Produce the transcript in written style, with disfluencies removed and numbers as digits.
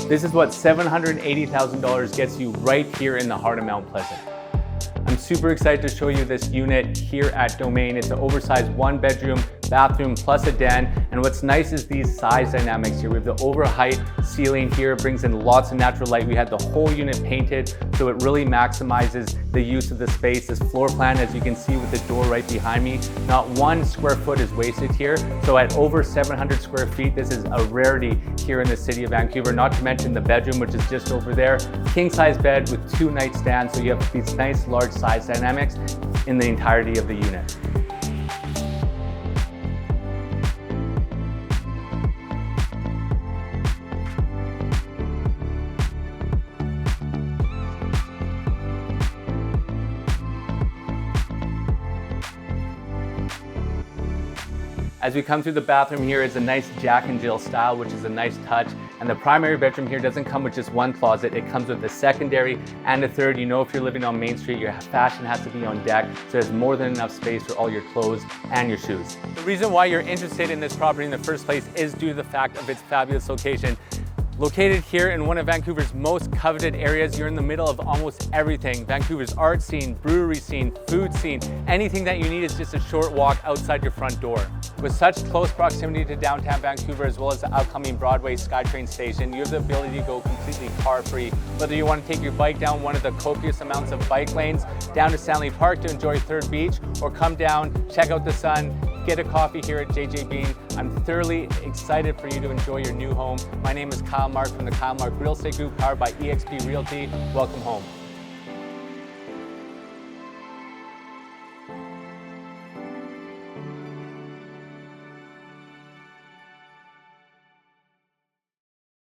This is what $780,000 gets you right here in the heart of Mount Pleasant. I'm super excited to show you this unit here at Domain. It's an oversized 1-bedroom, bathroom plus a den. And what's nice is these size dynamics here. We have the overheight ceiling here, brings in lots of natural light. We had the whole unit painted, so it really maximizes the use of the space. This floor plan, as you can see with the door right behind me, not 1 square foot is wasted here. So at over 700 square feet, this is a rarity here in the city of Vancouver, not to mention the bedroom, which is just over there. King size bed with 2 nightstands. So you have these nice large size dynamics in the entirety of the unit. As we come through the bathroom here, it's a nice Jack and Jill style, which is a nice touch. And the primary bedroom here doesn't come with just 1 closet. It comes with a secondary and a third. You know, if you're living on Main Street, your fashion has to be on deck. So there's more than enough space for all your clothes and your shoes. The reason why you're interested in this property in the first place is due to the fact of its fabulous location. Located here in one of Vancouver's most coveted areas, you're in the middle of almost everything. Vancouver's art scene, brewery scene, food scene, anything that you need is just a short walk outside your front door. With such close proximity to downtown Vancouver, as well as the upcoming Broadway SkyTrain Station, you have the ability to go completely car-free. Whether you want to take your bike down one of the copious amounts of bike lanes, down to Stanley Park to enjoy Third Beach, or come down, check out the sun, get a coffee here at JJ Bean. I'm thoroughly excited for you to enjoy your new home. My name is Kyle Mark from the Kyle Mark Real Estate Group, powered by eXp Realty. Welcome home.